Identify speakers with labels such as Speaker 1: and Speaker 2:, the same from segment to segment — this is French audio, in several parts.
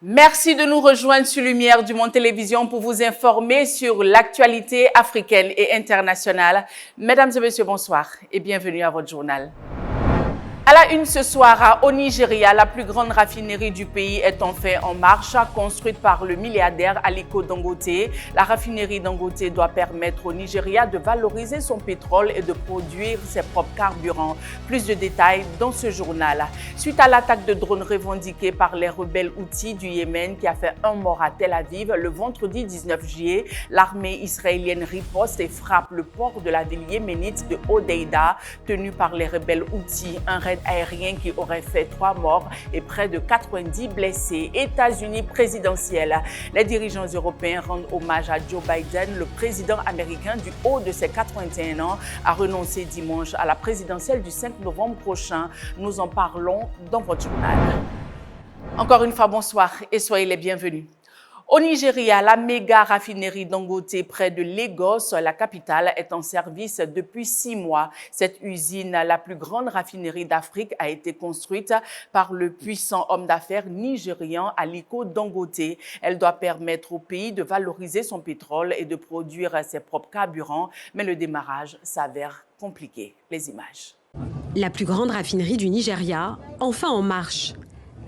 Speaker 1: Merci de nous rejoindre sur Lumière du Monde Télévision pour vous informer sur l'actualité africaine et internationale. Mesdames et messieurs, bonsoir et bienvenue à votre journal. À la une ce soir, au Nigeria, la plus grande raffinerie du pays est enfin en marche, construite par le milliardaire Aliko Dangote. La raffinerie Dangote doit permettre au Nigeria de valoriser son pétrole et de produire ses propres carburants. Plus de détails dans ce journal. Suite à l'attaque de drones revendiquée par les rebelles Houthis du Yémen qui a fait un mort à Tel Aviv, le vendredi 19 juillet, l'armée israélienne riposte et frappe le port de la ville yéménite de Hodeïda, tenu par les rebelles Houthis. Un raid aérien qui aurait fait 3 morts et près de 90 blessés. États-Unis présidentiel. Les dirigeants européens rendent hommage à Joe Biden. Le président américain du haut de ses 81 ans a renoncé dimanche à la présidentielle du 5 novembre prochain. Nous en parlons dans votre journal. Encore une fois, bonsoir et soyez les bienvenus. Au Nigeria, la méga raffinerie Dangote près de Lagos, la capitale, est en service depuis 6 mois. Cette usine, la plus grande raffinerie d'Afrique, a été construite par le puissant homme d'affaires nigérian Aliko Dangote. Elle doit permettre au pays de valoriser son pétrole et de produire ses propres carburants, mais le démarrage s'avère compliqué. Les images.
Speaker 2: La plus grande raffinerie du Nigeria, enfin en marche.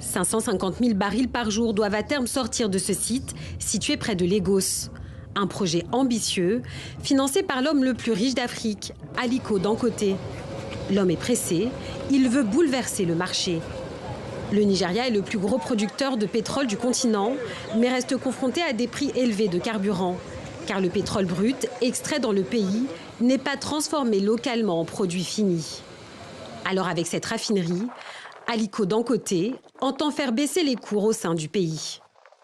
Speaker 2: 550 000 barils par jour doivent à terme sortir de ce site, situé près de Lagos. Un projet ambitieux, financé par l'homme le plus riche d'Afrique, Aliko Dangote. L'homme est pressé, il veut bouleverser le marché. Le Nigeria est le plus gros producteur de pétrole du continent, mais reste confronté à des prix élevés de carburant. Car le pétrole brut, extrait dans le pays, n'est pas transformé localement en produit fini. Alors avec cette raffinerie, Aliko Dangote entend faire baisser les cours au sein du pays.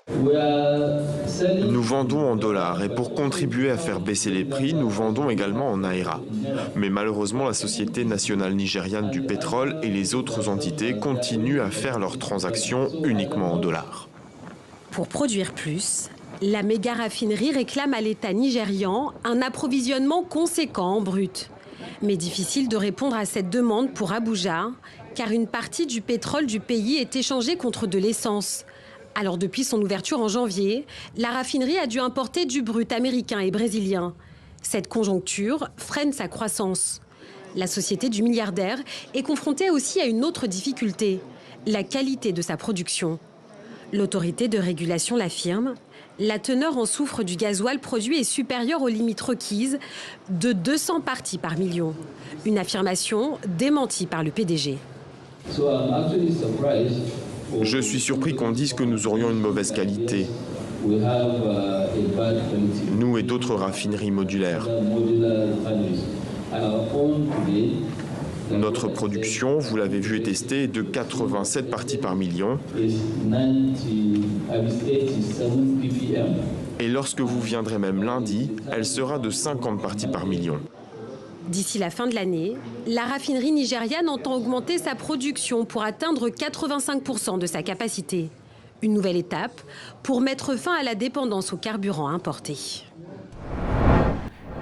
Speaker 3: Nous vendons en dollars et pour contribuer à faire baisser les prix, nous vendons également en naira. Mais malheureusement, la Société nationale nigériane du pétrole et les autres entités continuent à faire leurs transactions uniquement en dollars.
Speaker 2: Pour produire plus, la méga raffinerie réclame à l'État nigérian un approvisionnement conséquent en brut. Mais difficile de répondre à cette demande pour Abuja, car une partie du pétrole du pays est échangée contre de l'essence. Alors depuis son ouverture en janvier, la raffinerie a dû importer du brut américain et brésilien. Cette conjoncture freine sa croissance. La société du milliardaire est confrontée aussi à une autre difficulté, la qualité de sa production. L'autorité de régulation l'affirme, la teneur en soufre du gasoil produit est supérieure aux limites requises de 200 parties par million. Une affirmation démentie par le PDG.
Speaker 3: Je suis surpris qu'on dise que nous aurions une mauvaise qualité. Nous et d'autres raffineries modulaires. Notre production, vous l'avez vu et testé, est de 87 parties par million. Et lorsque vous viendrez même lundi, elle sera de 50 parties par million.
Speaker 2: D'ici la fin de l'année, la raffinerie nigériane entend augmenter sa production pour atteindre 85% de sa capacité. Une nouvelle étape pour mettre fin à la dépendance aux carburants importés.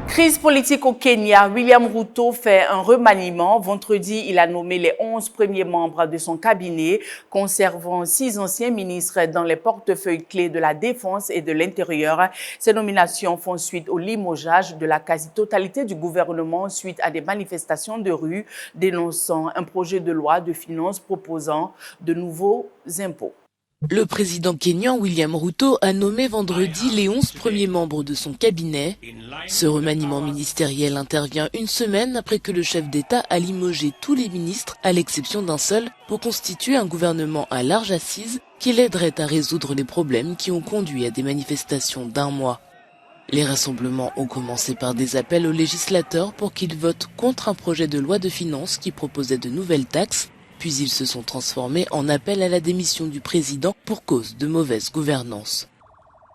Speaker 1: Crise politique au Kenya, William Ruto fait un remaniement. Vendredi, il a nommé les 11 premiers membres de son cabinet, conservant 6 anciens ministres dans les portefeuilles clés de la Défense et de l'Intérieur. Ces nominations font suite au limogeage de la quasi-totalité du gouvernement suite à des manifestations de rue dénonçant un projet de loi de finances proposant de nouveaux impôts.
Speaker 4: Le président kényan William Ruto a nommé vendredi les 11 premiers membres de son cabinet. Ce remaniement ministériel intervient une semaine après que le chef d'État a limogé tous les ministres, à l'exception d'un seul, pour constituer un gouvernement à large assise qui l'aiderait à résoudre les problèmes qui ont conduit à des manifestations d'1 mois. Les rassemblements ont commencé par des appels aux législateurs pour qu'ils votent contre un projet de loi de finances qui proposait de nouvelles taxes. Puis ils se sont transformés en appel à la démission du président pour cause de mauvaise gouvernance.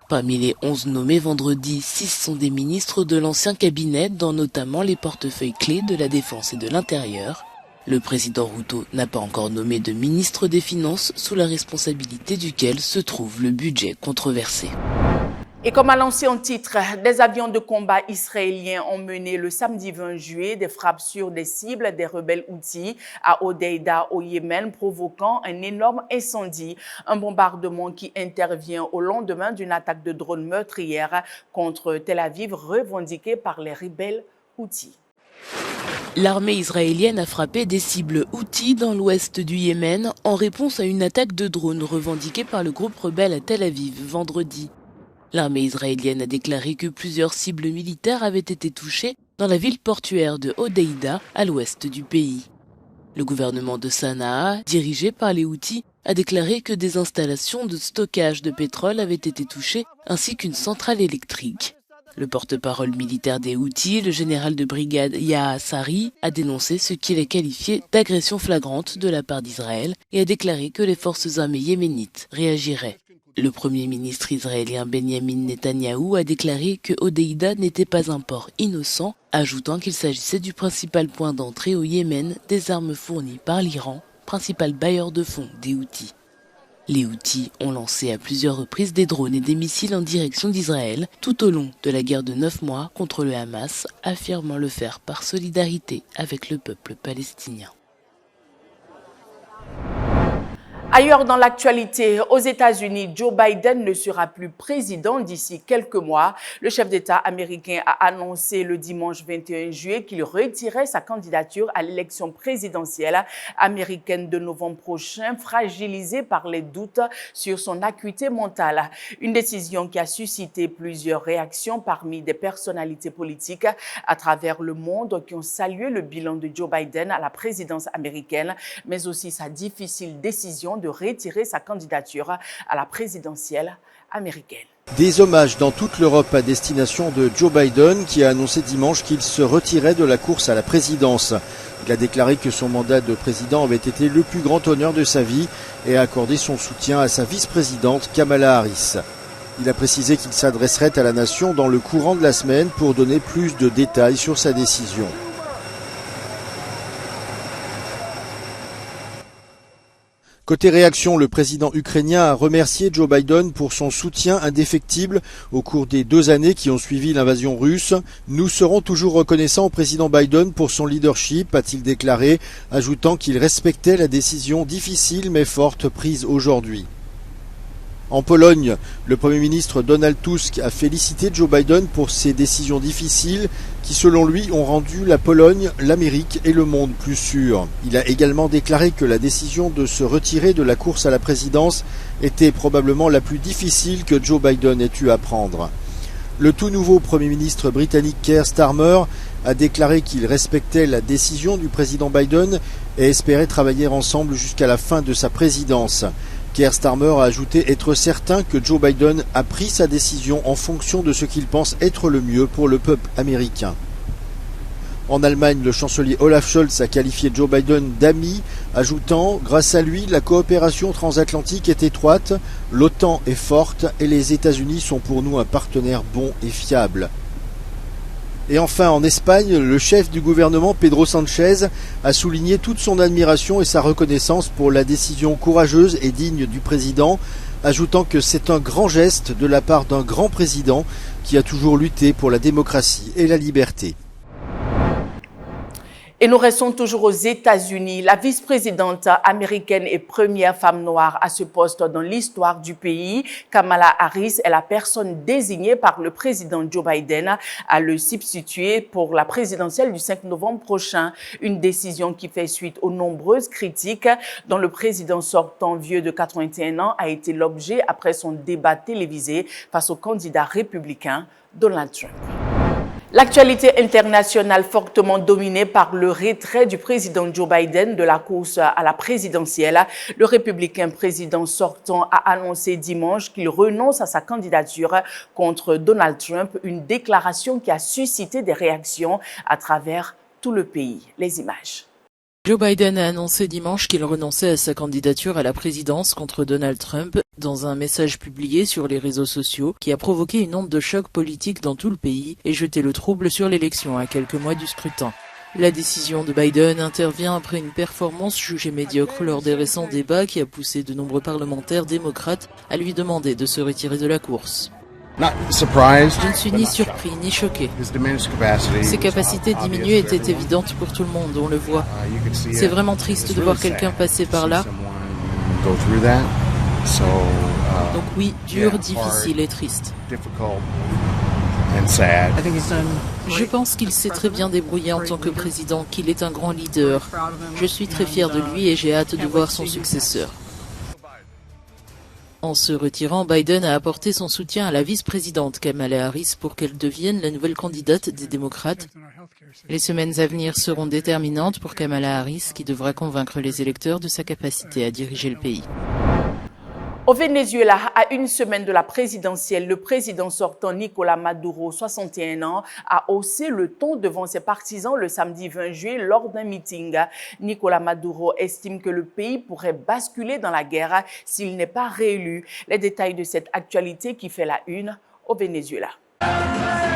Speaker 4: Parmi les 11 nommés vendredi, 6 sont des ministres de l'ancien cabinet, dans notamment les portefeuilles clés de la Défense et de l'Intérieur. Le président Ruto n'a pas encore nommé de ministre des Finances, sous la responsabilité duquel se trouve le budget controversé.
Speaker 1: Et comme annoncé en titre, des avions de combat israéliens ont mené le samedi 20 juillet des frappes sur des cibles des rebelles Houthis à Hodeïda au Yémen, provoquant un énorme incendie. Un bombardement qui intervient au lendemain d'une attaque de drone meurtrière contre Tel Aviv revendiquée par les rebelles Houthis.
Speaker 4: L'armée israélienne a frappé des cibles Houthis dans l'ouest du Yémen en réponse à une attaque de drone revendiquée par le groupe rebelle à Tel Aviv vendredi. L'armée israélienne a déclaré que plusieurs cibles militaires avaient été touchées dans la ville portuaire de Hodeïda, à l'ouest du pays. Le gouvernement de Sanaa, dirigé par les Houthis, a déclaré que des installations de stockage de pétrole avaient été touchées, ainsi qu'une centrale électrique. Le porte-parole militaire des Houthis, le général de brigade Yahya Sarri, a dénoncé ce qu'il a qualifié d'agression flagrante de la part d'Israël et a déclaré que les forces armées yéménites réagiraient. Le premier ministre israélien Benjamin Netanyahou a déclaré que Hodeïda n'était pas un port innocent, ajoutant qu'il s'agissait du principal point d'entrée au Yémen des armes fournies par l'Iran, principal bailleur de fonds des Houthis. Les Houthis ont lancé à plusieurs reprises des drones et des missiles en direction d'Israël tout au long de la guerre de 9 mois contre le Hamas, affirmant le faire par solidarité avec le peuple palestinien.
Speaker 1: Ailleurs dans l'actualité, aux États-Unis, Joe Biden ne sera plus président d'ici quelques mois. Le chef d'État américain a annoncé le dimanche 21 juillet qu'il retirait sa candidature à l'élection présidentielle américaine de novembre prochain, fragilisée par les doutes sur son acuité mentale. Une décision qui a suscité plusieurs réactions parmi des personnalités politiques à travers le monde qui ont salué le bilan de Joe Biden à la présidence américaine, mais aussi sa difficile décision de retirer sa candidature à la présidentielle américaine.
Speaker 5: Des hommages dans toute l'Europe à destination de Joe Biden qui a annoncé dimanche qu'il se retirait de la course à la présidence. Il a déclaré que son mandat de président avait été le plus grand honneur de sa vie et a accordé son soutien à sa vice-présidente Kamala Harris. Il a précisé qu'il s'adresserait à la nation dans le courant de la semaine pour donner plus de détails sur sa décision. Côté réaction, le président ukrainien a remercié Joe Biden pour son soutien indéfectible au cours des 2 années qui ont suivi l'invasion russe. Nous serons toujours reconnaissants au président Biden pour son leadership, a-t-il déclaré, ajoutant qu'il respectait la décision difficile mais forte prise aujourd'hui. En Pologne, le Premier ministre Donald Tusk a félicité Joe Biden pour ses décisions difficiles qui, selon lui, ont rendu la Pologne, l'Amérique et le monde plus sûrs. Il a également déclaré que la décision de se retirer de la course à la présidence était probablement la plus difficile que Joe Biden ait eu à prendre. Le tout nouveau Premier ministre britannique Keir Starmer a déclaré qu'il respectait la décision du président Biden et espérait travailler ensemble jusqu'à la fin de sa présidence. Keir Starmer a ajouté être certain que Joe Biden a pris sa décision en fonction de ce qu'il pense être le mieux pour le peuple américain. En Allemagne, le chancelier Olaf Scholz a qualifié Joe Biden d'ami, ajoutant « Grâce à lui, la coopération transatlantique est étroite, l'OTAN est forte et les États-Unis sont pour nous un partenaire bon et fiable ». Et enfin, en Espagne, le chef du gouvernement, Pedro Sánchez, a souligné toute son admiration et sa reconnaissance pour la décision courageuse et digne du président, ajoutant que c'est un grand geste de la part d'un grand président qui a toujours lutté pour la démocratie et la liberté.
Speaker 1: Et nous restons toujours aux États-Unis. La vice-présidente américaine et première femme noire à ce poste dans l'histoire du pays, Kamala Harris, est la personne désignée par le président Joe Biden à le substituer pour la présidentielle du 5 novembre prochain. Une décision qui fait suite aux nombreuses critiques dont le président sortant vieux de 81 ans a été l'objet après son débat télévisé face au candidat républicain Donald Trump. L'actualité internationale fortement dominée par le retrait du président Joe Biden de la course à la présidentielle. Le républicain président sortant a annoncé dimanche qu'il renonce à sa candidature contre Donald Trump, une déclaration qui a suscité des réactions à travers tout le pays. Les images.
Speaker 4: Joe Biden a annoncé dimanche qu'il renonçait à sa candidature à la présidence contre Donald Trump dans un message publié sur les réseaux sociaux qui a provoqué une onde de choc politique dans tout le pays et jeté le trouble sur l'élection à quelques mois du scrutin. La décision de Biden intervient après une performance jugée médiocre lors des récents débats qui a poussé de nombreux parlementaires démocrates à lui demander de se retirer de la course.
Speaker 6: Je ne suis ni surpris ni choqué. Ses capacités diminuées étaient évidentes pour tout le monde, on le voit. C'est vraiment triste de voir quelqu'un passer par là. Donc oui, dur, difficile et triste. Je pense qu'il s'est très bien débrouillé en tant que président, qu'il est un grand leader. Je suis très fier de lui et j'ai hâte de voir son successeur. En se retirant, Biden a apporté son soutien à la vice-présidente Kamala Harris pour qu'elle devienne la nouvelle candidate des démocrates. Les semaines à venir seront déterminantes pour Kamala Harris, qui devra convaincre les électeurs de sa capacité à diriger le pays.
Speaker 1: Au Venezuela, à une semaine de la présidentielle, le président sortant Nicolás Maduro, 61 ans, a haussé le ton devant ses partisans le samedi 20 juillet lors d'un meeting. Nicolás Maduro estime que le pays pourrait basculer dans la guerre s'il n'est pas réélu. Les détails de cette actualité qui fait la une au Venezuela.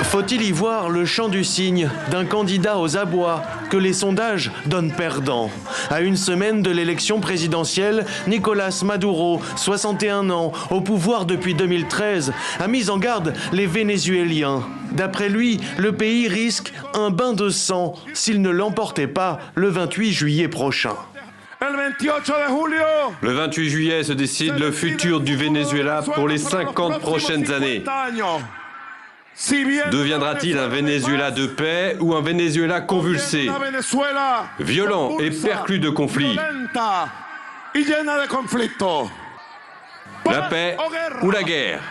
Speaker 7: Faut-il y voir le chant du cygne d'un candidat aux abois que les sondages donnent perdant? À une semaine de l'élection présidentielle, Nicolás Maduro, 61 ans, au pouvoir depuis 2013, a mis en garde les Vénézuéliens. D'après lui, le pays risque un bain de sang s'il ne l'emportait pas le 28 juillet prochain.
Speaker 8: Le 28 juillet se décide le futur du Venezuela pour les 50 prochaines années. Deviendra-t-il un Venezuela de paix ou un Venezuela convulsé, violent et perclus de conflits? La paix ou la guerre?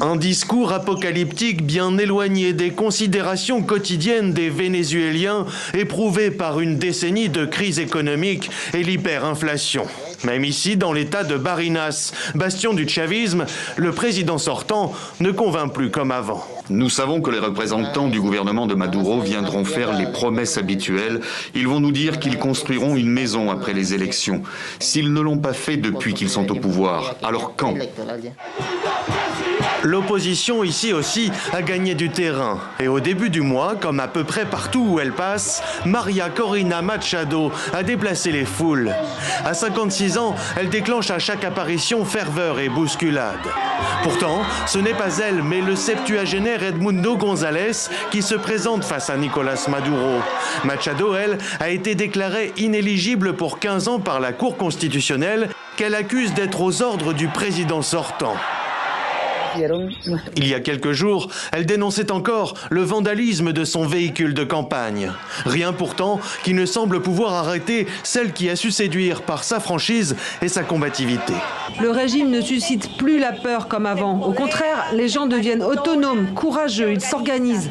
Speaker 7: Un discours apocalyptique bien éloigné des considérations quotidiennes des Vénézuéliens éprouvés par une décennie de crise économique et l'hyperinflation. Même ici, dans l'état de Barinas, bastion du chavisme, le président sortant ne convainc plus comme avant.
Speaker 9: Nous savons que les représentants du gouvernement de Maduro viendront faire les promesses habituelles. Ils vont nous dire qu'ils construiront une maison après les élections. S'ils ne l'ont pas fait depuis qu'ils sont au pouvoir, alors quand ?
Speaker 7: L'opposition ici aussi a gagné du terrain. Et au début du mois, comme à peu près partout où elle passe, María Corina Machado a déplacé les foules. À 56 ans, elle déclenche à chaque apparition ferveur et bousculade. Pourtant, ce n'est pas elle, mais le septuagénaire Edmundo González qui se présente face à Nicolás Maduro. Machado, elle, a été déclarée inéligible pour 15 ans par la Cour constitutionnelle qu'elle accuse d'être aux ordres du président sortant. Il y a quelques jours, elle dénonçait encore le vandalisme de son véhicule de campagne. Rien pourtant qui ne semble pouvoir arrêter celle qui a su séduire par sa franchise et sa combativité.
Speaker 10: Le régime ne suscite plus la peur comme avant. Au contraire, les gens deviennent autonomes, courageux, ils s'organisent.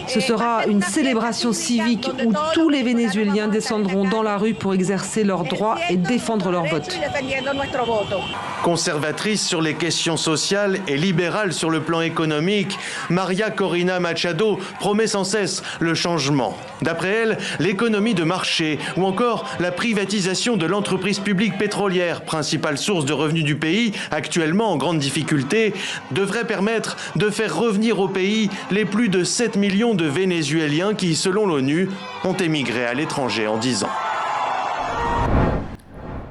Speaker 10: Ce sera une célébration civique où tous les Vénézuéliens descendront dans la rue pour exercer leurs droits et défendre leur vote.
Speaker 7: Conservatrice sur les questions sociales et libérale sur le plan économique, María Corina Machado promet sans cesse le changement. D'après elle, l'économie de marché ou encore la privatisation de l'entreprise publique pétrolière, principale source de revenus du pays, actuellement en grande difficulté, devrait permettre de faire revenir au pays les plus de 7 millions de Vénézuéliens qui, selon l'ONU, ont émigré à l'étranger en 10 ans.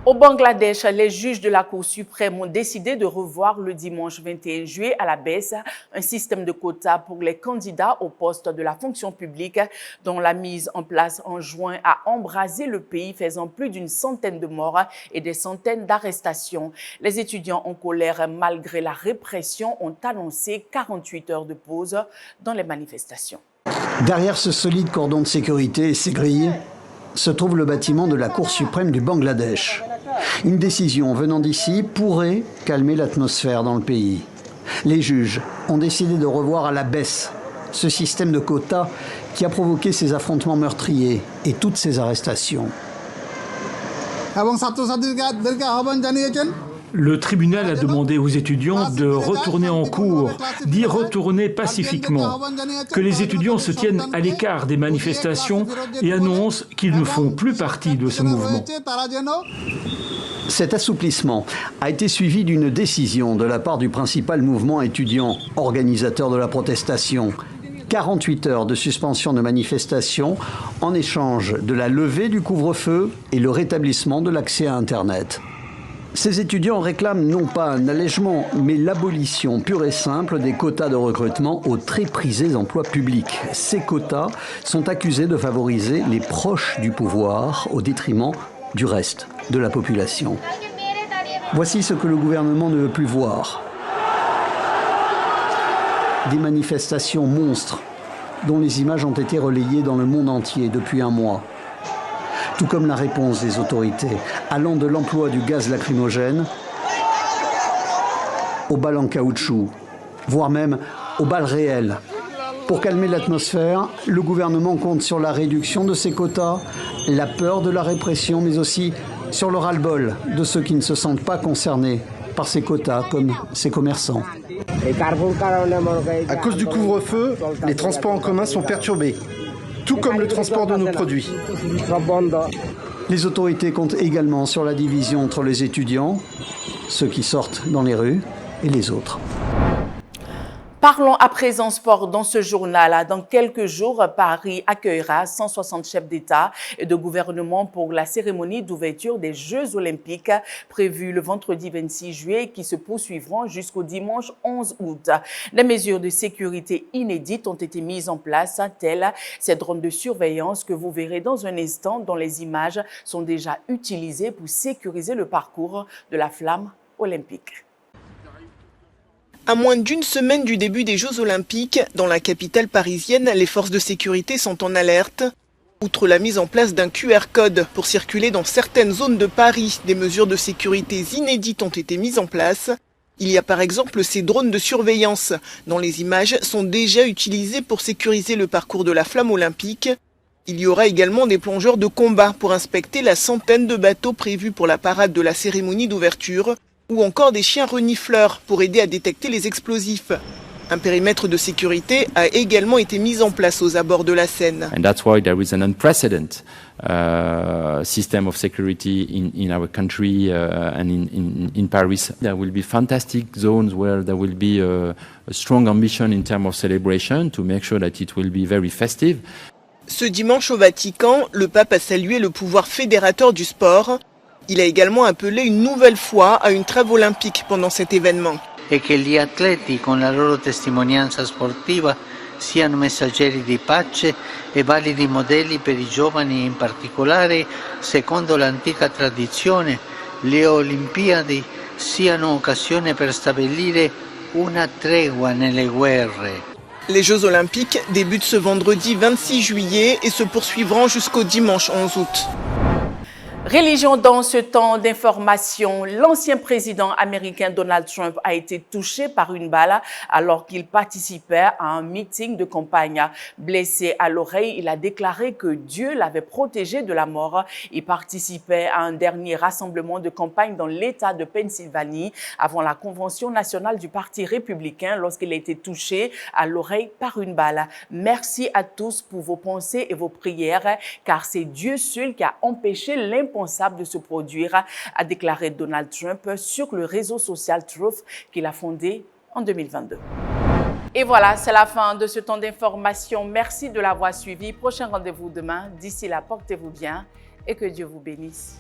Speaker 1: Au Bangladesh, les juges de la Cour suprême ont décidé de revoir le dimanche 21 juillet à la baisse un système de quotas pour les candidats au poste de la fonction publique dont la mise en place en juin a embrasé le pays, faisant plus d'une centaine de morts et des centaines d'arrestations. Les étudiants en colère, malgré la répression, ont annoncé 48 heures de pause dans les manifestations.
Speaker 11: Derrière ce solide cordon de sécurité et ces grilles se trouve le bâtiment de la Cour suprême du Bangladesh. Une décision venant d'ici pourrait calmer l'atmosphère dans le pays. Les juges ont décidé de revoir à la baisse ce système de quotas qui a provoqué ces affrontements meurtriers et toutes ces arrestations.
Speaker 12: Le tribunal a demandé aux étudiants de retourner en cours, d'y retourner pacifiquement, que les étudiants se tiennent à l'écart des manifestations et annoncent qu'ils ne font plus partie de ce mouvement.
Speaker 11: Cet assouplissement a été suivi d'une décision de la part du principal mouvement étudiant, organisateur de la protestation. 48 heures de suspension de manifestation en échange de la levée du couvre-feu et le rétablissement de l'accès à Internet. Ces étudiants réclament non pas un allègement, mais l'abolition pure et simple des quotas de recrutement aux très prisés emplois publics. Ces quotas sont accusés de favoriser les proches du pouvoir au détriment du reste de la population. Voici ce que le gouvernement ne veut plus voir. Des manifestations monstres dont les images ont été relayées dans le monde entier depuis un mois. Tout comme la réponse des autorités, allant de l'emploi du gaz lacrymogène aux balles en caoutchouc, voire même aux balles réelles. Pour calmer l'atmosphère, le gouvernement compte sur la réduction de ces quotas, la peur de la répression, mais aussi sur le ras-le-bol de ceux qui ne se sentent pas concernés par ces quotas, comme ces commerçants.
Speaker 13: À cause du couvre-feu, les transports en commun sont perturbés, tout comme le transport de nos produits.
Speaker 11: Les autorités comptent également sur la division entre les étudiants, ceux qui sortent dans les rues, et les autres.
Speaker 1: Parlons à présent sport dans ce journal. Dans quelques jours, Paris accueillera 160 chefs d'État et de gouvernement pour la cérémonie d'ouverture des Jeux olympiques prévue le vendredi 26 juillet qui se poursuivront jusqu'au dimanche 11 août. Des mesures de sécurité inédites ont été mises en place, telles ces drones de surveillance que vous verrez dans un instant, dont les images sont déjà utilisées pour sécuriser le parcours de la flamme olympique.
Speaker 14: À moins d'une semaine du début des Jeux Olympiques, dans la capitale parisienne, les forces de sécurité sont en alerte. Outre la mise en place d'un QR code pour circuler dans certaines zones de Paris, des mesures de sécurité inédites ont été mises en place. Il y a par exemple ces drones de surveillance, dont les images sont déjà utilisées pour sécuriser le parcours de la flamme olympique. Il y aura également des plongeurs de combat pour inspecter la centaine de bateaux prévus pour la parade de la cérémonie d'ouverture, ou encore des chiens renifleurs pour aider à détecter les explosifs. Un périmètre de sécurité a également été mis en place aux abords de la Seine.
Speaker 15: And that's why there is an unprecedented system of security in our country and in Paris. There will be fantastic zones where there will be a strong ambition in terms of celebration to make sure that it will be very festive.
Speaker 14: Ce dimanche au Vatican, le pape a salué le pouvoir fédérateur du sport. Il a également appelé une nouvelle fois à une trêve olympique pendant cet événement.
Speaker 16: E che gli atleti con la loro testimonianza sportiva siano messaggeri di pace e validi modelli per i giovani, in particolare, secondo l'antica tradizione, le Olimpiadi siano occasione per stabilire una tregua nelle guerre.
Speaker 14: Les Jeux Olympiques débutent ce vendredi 26 juillet et se poursuivront jusqu'au dimanche 11 août.
Speaker 1: Religion dans ce temps d'information, l'ancien président américain Donald Trump a été touché par une balle alors qu'il participait à un meeting de campagne. Blessé à l'oreille, il a déclaré que Dieu l'avait protégé de la mort. Il participait à un dernier rassemblement de campagne dans l'État de Pennsylvanie avant la convention nationale du Parti républicain lorsqu'il a été touché à l'oreille par une balle. Merci à tous pour vos pensées et vos prières, car c'est Dieu seul qui a empêché l'impensable de se produire, a déclaré Donald Trump sur le réseau social Truth qu'il a fondé en 2022. Et voilà, c'est la fin de ce temps d'information. Merci de l'avoir suivi. Prochain rendez-vous demain. D'ici là, portez-vous bien et que Dieu vous bénisse.